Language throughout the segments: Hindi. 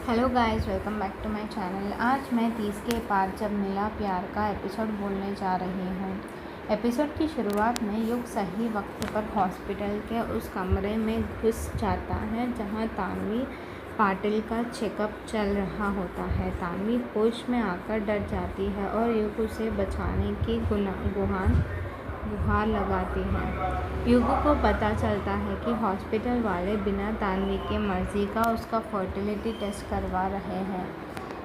Hello guys, welcome back to my channel. आज मैं 30 के पार जब मिला प्यार का एपिसोड बोलने जा रही हूँ। एपिसोड की शुरुआत में युग सही वक्त पर हॉस्पिटल के उस कमरे में घुस जाता है जहाँ तानवी पाटिल का चेकअप चल रहा होता है। तानवी होश में आकर डर जाती है और युग उसे बचाने की गुहार लगाती है। युग को पता चलता है कि हॉस्पिटल वाले बिना तानवी के मर्जी का उसका फर्टिलिटी टेस्ट करवा रहे हैं।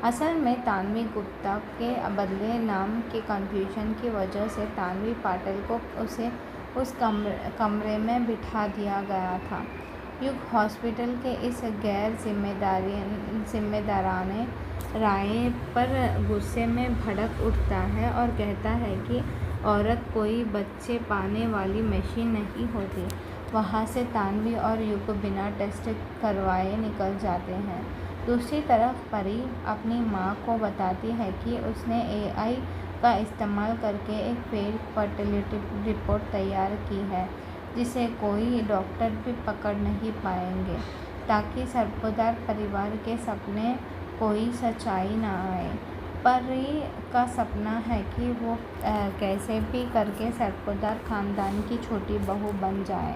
असल में तानवी गुप्ता के बदले नाम के कंफ्यूजन की वजह से तानवी पाटिल को उसे उस कमरे में बिठा दिया गया था। युग हॉस्पिटल के इस गैर जिम्मेदाराने राय पर गुस्से में भड़क उठता है और कहता है कि औरत कोई बच्चे पाने वाली मशीन नहीं होती। वहाँ से तानवी और युग बिना टेस्ट करवाए निकल जाते हैं। दूसरी तरफ परी अपनी माँ को बताती है कि उसने AI का इस्तेमाल करके एक फेक फर्टिलिटी रिपोर्ट तैयार की है जिसे कोई डॉक्टर भी पकड़ नहीं पाएंगे, ताकि सरपोदार परिवार के सपने कोई सच्चाई ना आए। परी का सपना है कि वो कैसे भी करके सरपोदार ख़ानदान की छोटी बहू बन जाए।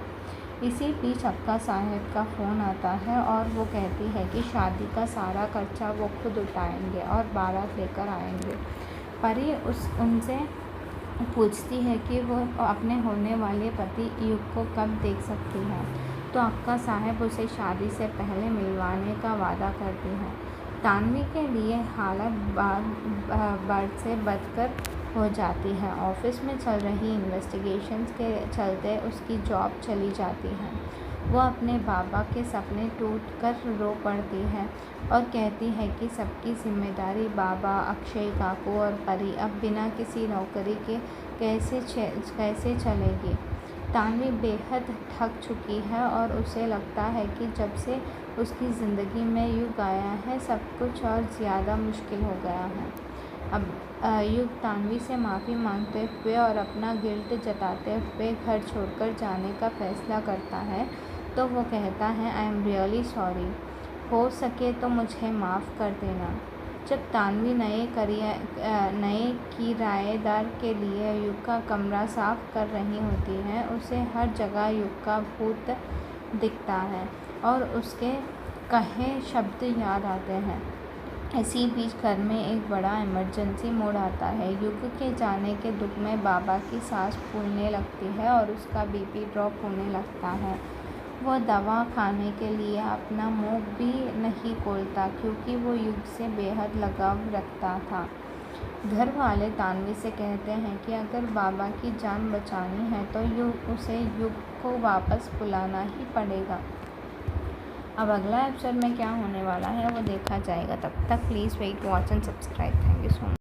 इसी बीच अक्का साहब का फ़ोन आता है और वो कहती है कि शादी का सारा खर्चा वो खुद उठाएंगे और बारात लेकर आएंगे। परी उनसे पूछती है कि वो अपने होने वाले पति युग को कब देख सकती है, तो अक्का साहब उसे शादी से पहले मिलवाने का वादा करती हैं। तानवी के लिए हालत बद से बदतर हो जाती है। ऑफिस में चल रही इन्वेस्टिगेशंस के चलते उसकी जॉब चली जाती है। वो अपने बाबा के सपने टूट कर रो पड़ती है और कहती है कि सबकी जिम्मेदारी बाबा, अक्षय काकू और परी अब बिना किसी नौकरी के कैसे चलेगी। तानवी बेहद थक चुकी है और उसे लगता है कि जब से उसकी ज़िंदगी में युग आया है सब कुछ और ज़्यादा मुश्किल हो गया है। अब युग तानवी से माफ़ी मांगते हुए और अपना गिल्ट जताते हुए घर छोड़कर जाने का फ़ैसला करता है, तो वो कहता है, आई एम रियली सॉरी, हो सके तो मुझे माफ़ कर देना। जब तानवी नए किराएदार के लिए युग का कमरा साफ़ कर रही होती है, उसे हर जगह युग का भूत दिखता है और उसके कहे शब्द याद आते हैं। इसी बीच घर में एक बड़ा इमरजेंसी मोड़ आता है। युग के जाने के दुख में बाबा की सांस फूलने लगती है और उसका BP ड्रॉप होने लगता है। वो दवा खाने के लिए अपना मुंह भी नहीं खोलता क्योंकि वो युग से बेहद लगाव रखता था। घर वाले तानवी से कहते हैं कि अगर बाबा की जान बचानी है तो उसे युग को वापस बुलाना ही पड़ेगा। अब अगला एपिसोड में क्या होने वाला है वो देखा जाएगा। तब तक please wait, watch and subscribe. Thank you so much.